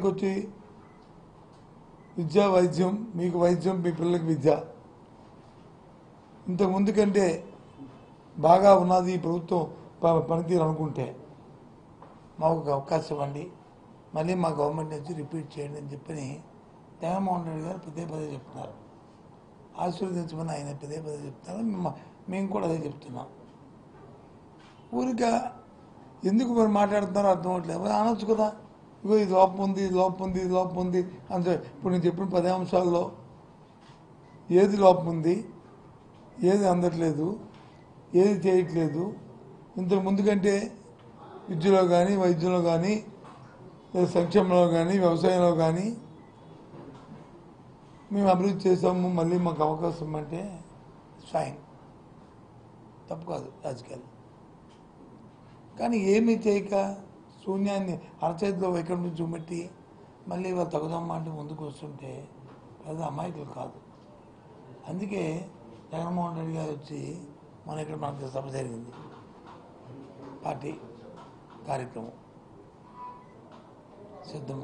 హాస్పిటల్కి వచ్చి విద్యా వైద్యం, మీకు వైద్యం, మీ పిల్లలకి విద్య ఇంతకుముందు కంటే బాగా ఉన్నది ఈ ప్రభుత్వం పనితీరు అనుకుంటే మాకు ఒక అవకాశం ఇవ్వండి, మళ్ళీ మా గవర్నమెంట్ నుంచి రిపీట్ చేయండి అని చెప్పని జగన్మోహన్ రెడ్డి గారు పదే చెప్తున్నారు. ఆశీర్వదించమని ఆయన పదే చెప్తున్నారు. మేము కూడా అదే చెప్తున్నాం. ఊరిక ఎందుకు మరి మాట్లాడుతున్నారో అర్థం అవట్లేదు. అనొచ్చు కదా, ఇగో ఇది లోపం ఉంది, ఇది లోపం ఉంది, ఇది లోపం ఉంది అంటే. ఇప్పుడు నేను చెప్పిన 10 అంశాల్లో ఏది లోపం ఉంది, ఏది అందట్లేదు, ఏది చేయట్లేదు, ఇంతకు ముందు కంటే విద్యలో కానీ, వైద్యంలో కానీ, లేదా సంక్షేమంలో కానీ, వ్యవసాయంలో కానీ మేము అభివృద్ధి చేసాము, మళ్ళీ మాకు అవకాశం అంటే ఫైన్, తప్పు కాదు రాజకీయాలు. కానీ ఏమీ చేయక శూన్యాన్ని అరచేతిలో వైకుంఠం చూపెట్టి మళ్ళీ వాళ్ళు తగుదమ్మా అంటే ముందుకు వస్తుంటే పెద్ద అమాయకులు కాదు. అందుకే జగన్మోహన్ రెడ్డి గారు వచ్చి మన ఇక్కడ మనకు సభ జరిగింది, పార్టీ కార్యక్రమం సిద్ధం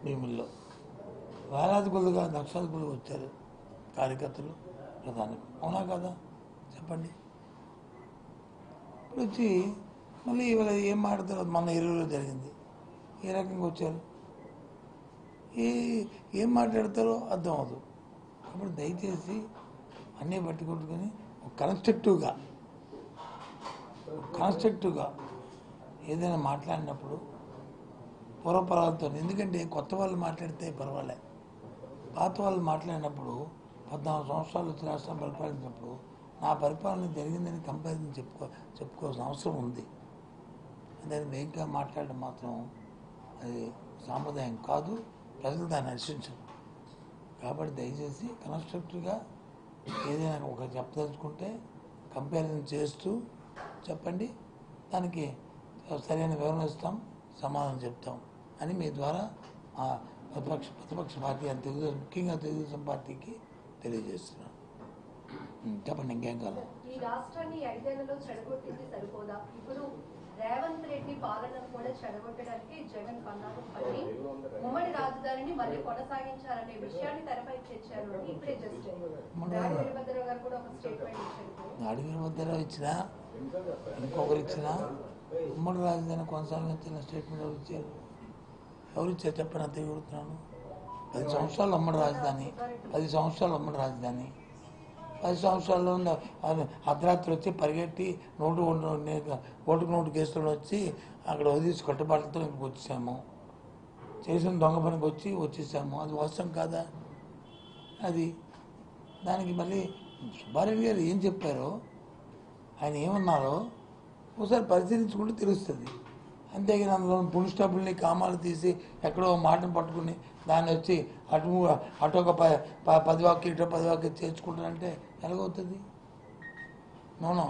భీముల్లో వేలాది కొద్దిగా లక్షల కొద్దిగా వచ్చారు కార్యకర్తలు, ప్రధాని. అవునా కదా చెప్పండి. ఇప్పుడు వచ్చి మళ్ళీ ఇవాళ ఏం మాట్లాడతారో మన ఎరువులో జరిగింది, ఏ రకంగా వచ్చారు, ఏం మాట్లాడతారో అర్థం అవ్వదు. కాబట్టి దయచేసి అన్నీ పట్టుకుంటుకొని కన్స్ట్రక్టివ్గా ఏదైనా మాట్లాడినప్పుడు పూర్వపరాలతో, ఎందుకంటే కొత్త వాళ్ళు మాట్లాడితే పర్వాలే, పాత వాళ్ళు మాట్లాడినప్పుడు 14 సంవత్సరాలు వచ్చి రాష్ట్రం పరిపాలించినప్పుడు నా పరిపాలన జరిగిందని కంపారిజన్ చెప్పుకోవాల్సిన అవసరం ఉంది. దాన్ని వేగంగా మాట్లాడడం మాత్రం అది సాంప్రదాయం కాదు, ప్రజలు దాన్ని హర్షించరు. కాబట్టి దయచేసి కన్స్ట్రక్టివ్గా ఏదైనా ఒక చెప్పదలుచుకుంటే కంపారిజన్ చేస్తూ చెప్పండి, దానికి సరైన వివరణ ఇస్తాం, సమాధానం చెప్తాం అని మీ ద్వారా ప్రతిపక్ష పార్టీ అని తెలుగుదేశం, ముఖ్యంగా తెలుగుదేశం పార్టీకి తెలియజేస్తున్నాను. చెప్పండి, ఇంకేం కాదు. ఈ రాష్ట్రాన్ని 5 ఏళ్లలో చెడగొట్టింది సరిపోదా, ఇప్పుడు రేవంత్ రెడ్డి పాలనను కూడా చెడగొట్టడానికి జగన్ పన్నాగం పట్టి ఉమ్మడి రాజధానిని మళ్ళీ కొనసాగించాలనే విషయాన్ని తెరపై తెచ్చారు. ఇప్పుడే జస్ట్ నాడి వీరభద్రరావు గారు కూడా ఒక స్టేట్మెంట్ ఇచ్చారు. నాడి వీరభద్రరావు ఇచ్చినా, ఇంకొకరు ఇచ్చినా ఉమ్మడి రాజధాని కొనసాగించిన స్టేట్మెంట్ ఎవరు ఇచ్చారు చెప్పని అంత ఎగురుతున్నాను. 10 సంవత్సరాలు ఉమ్మడి రాజధాని, 10 సంవత్సరాలు ఉమ్మడి రాజధాని, 10 సంవత్సరాల్లో అర్ధరాత్రి వచ్చి పరిగెట్టి ఓటుకు నోటు కేసులో వచ్చి అక్కడ వదిలేసి కట్టుబాట్లతో ఇంటికి వచ్చేసాము, చేసిన దొంగ పనికి వచ్చేసాము. అది వాస్తవం కాదా? అది దానికి మళ్ళీ సుబ్బారెడ్డి గారు ఏం చెప్పారో, ఆయన ఏమన్నారో ఒకసారి పరిశీలించుకుంటే తెలుస్తుంది. అంతేగాని అందులో పుల్ స్టాపుల్ని కామాలు తీసి ఎక్కడో మాటను పట్టుకుని దాన్ని వచ్చి అటు ఒక 10 వాక్యం ఇటు 10 వాక్యం చేర్చుకుంటారంటే ఎలాగవుతుంది? నోనో,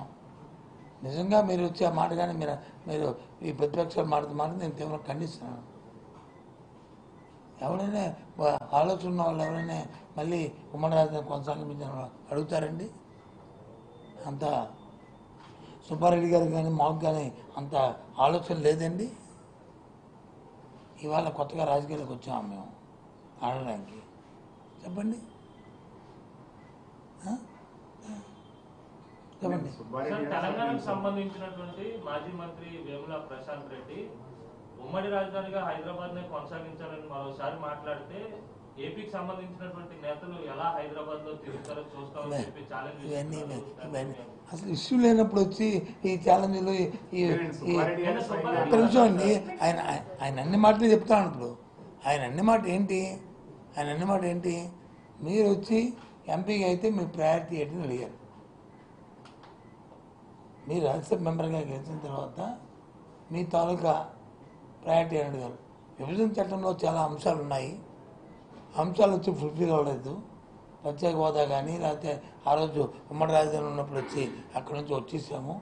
నిజంగా మీరు వచ్చి ఆ మాట కానీ మీరు ఈ ప్రతిపక్షాలు మాట నేను తీవ్రంగా ఖండిస్తున్నాను. ఎవరైనా ఆలోచన ఉన్న వాళ్ళు ఎవరైనా మళ్ళీ ఉమ్మడి రాజధాని కొనసాగించిన అడుగుతారండి? అంత సుబ్బారెడ్డి గారు కానీ మాకు కానీ అంత ఆలోచన లేదండి. ఇవాళ కొత్తగా రాజకీయాలకు వచ్చాము మేము ఆడడానికి. చెప్పండి చెప్పండి. తెలంగాణకు సంబంధించినటువంటి మాజీ మంత్రి వేముల ప్రశాంత్ రెడ్డి ఉమ్మడి రాజధానిగా హైదరాబాద్ నే కొనసాగించాలని మరోసారి మాట్లాడితే ఏపీకి సంబంధించినటువంటి నేతలు ఎలా హైదరాబాద్ లో తిరుగుతారో చూస్తామని చెప్పి ఛాలెంజ్ ఇవన్నీ అసలు ఇష్యూ లేనప్పుడు వచ్చి ఈ ఛాలెంజ్లు ఒక్క నిమిషం అండి. ఆయన అన్ని మాటలు చెప్తాను. ఇప్పుడు ఆయన అన్ని మాట ఏంటి మీరు వచ్చి ఎంపీగా అయితే మీ ప్రయారిటీ ఏంటని అడిగారు. మీరు రాజ్యసభ మెంబర్గా గెలిచిన తర్వాత మీ తాలూకా ప్రయారిటీ అని అడిగారు. విభజన చట్టంలో చాలా అంశాలు ఉన్నాయి, అంశాలు వచ్చి ఫుల్ఫిల్ అవ్వలేదు. ప్రత్యేక హోదా కానీ లేకపోతే ఆ రోజు ఉమ్మడి రాజధాని ఉన్నప్పుడు వచ్చి అక్కడి నుంచి వచ్చేసాము.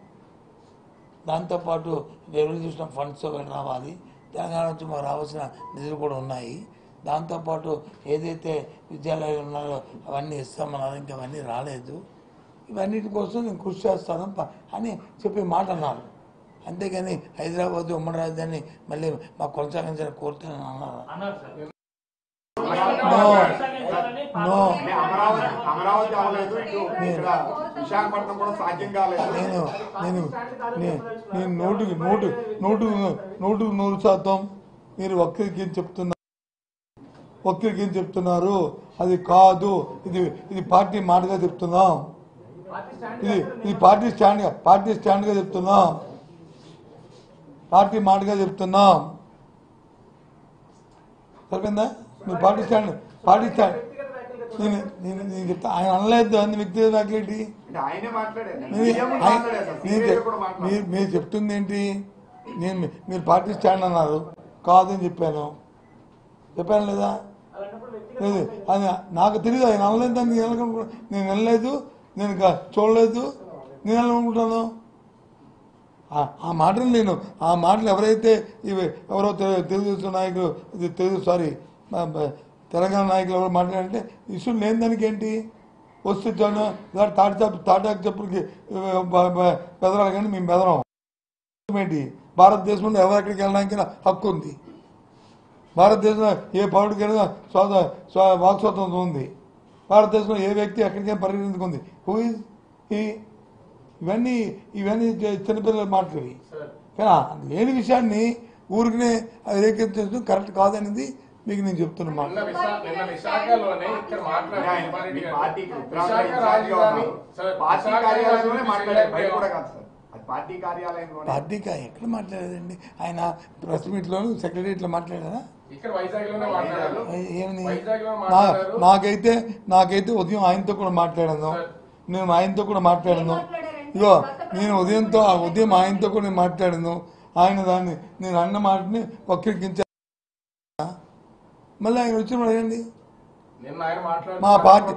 దాంతోపాటు రెవల్యూషన్ ఫండ్స్ రావాలి, తెలంగాణ నుంచి మాకు రావాల్సిన నిధులు కూడా ఉన్నాయి. దాంతోపాటు ఏదైతే విద్యాలయాలు ఉన్నాయో అవన్నీ ఇస్తామన్నారు, ఇంకా అవన్నీ రాలేదు. ఇవన్నిటి కోసం నేను కృషి చేస్తాను అని చెప్పి మాట అన్నారు. అంతేగాని హైదరాబాద్ ఉమ్మడి రాజధాని మళ్ళీ మాకు కొనసాగించాలని కోరుతానని అన్నారు. అన్నారు సార్. నో అమరావతి అవ్వలేదు, ఇక్కడ విశాఖపట్నం కూడా సాధ్యం కాలేదు. నేను నూటికి 100% మీరు ఒక్కరికి చెప్తున్నారు, అది కాదు, ఇది పార్టీ మాటగా చెప్తున్నాం, ఇది పార్టీ స్టాండ్గా చెప్తున్నాం, పార్టీ మాటగా చెప్తున్నాం. సరిపోయిందా? మీరు పార్టీ స్టాండ్ నేను చెప్తా. ఆయన అనలేదు అని వ్యక్తిగత వ్యాఖ్యలేంటి? ఆయనే మాట్లాడారు. మీరు చెప్తుంది ఏంటి? మీరు పార్టీ స్టాండ్ అన్నారు, కాదని చెప్పాను లేదా? లేదు, అది నాకు తెలియదు. ఆయన అనలేదు అని నేను వినలేదు, నేను చూడలేదు, నేను అనుకుంటాను. ఆ మాటలు ఎవరైతే ఎవరో తెలుగుదేశం నాయకులు తెలంగాణ నాయకులు ఎవరు మాట్లాడారంటే ఇష్యూ లేని దానికి ఏంటి? వస్తే తాటాకు చెప్పులకి బెదరాలి, కానీ మేము బెదరం ఏంటి? భారతదేశంలో ఎవరెక్కడికి వెళ్ళడానికి హక్కు ఉంది. భారతదేశంలో ఏ పౌరుడికైనా వాక్ స్వాతంత్రం ఉంది. భారతదేశంలో ఏ వ్యక్తి ఎక్కడికైనా పరిగణించుకుంది. ఇవన్నీ చిన్నపిల్లల మాటలు. కానీ లేని విషయాన్ని ఊరికనే రేకెత్తించడం కరెక్ట్ కాదనేది మీకు నేను చెప్తున్నా. పార్టీ ఎక్కడ మాట్లాడేదండి? ఆయన ప్రెస్ మీట్ లోను సెక్రటరియట్లో మాట్లాడారా? ఏమని? నాకైతే ఉదయం ఆయనతో కూడా మాట్లాడాను. నేను ఆయనతో కూడా మాట్లాడాను. ఇగో నేను ఉదయం ఆయనతో కూడా మాట్లాడాను. ఆయన నేను అన్న మాటని వక్రీకరించా. మళ్ళీ ఆయన వచ్చినప్పుడు అయ్యండి మా పార్టీ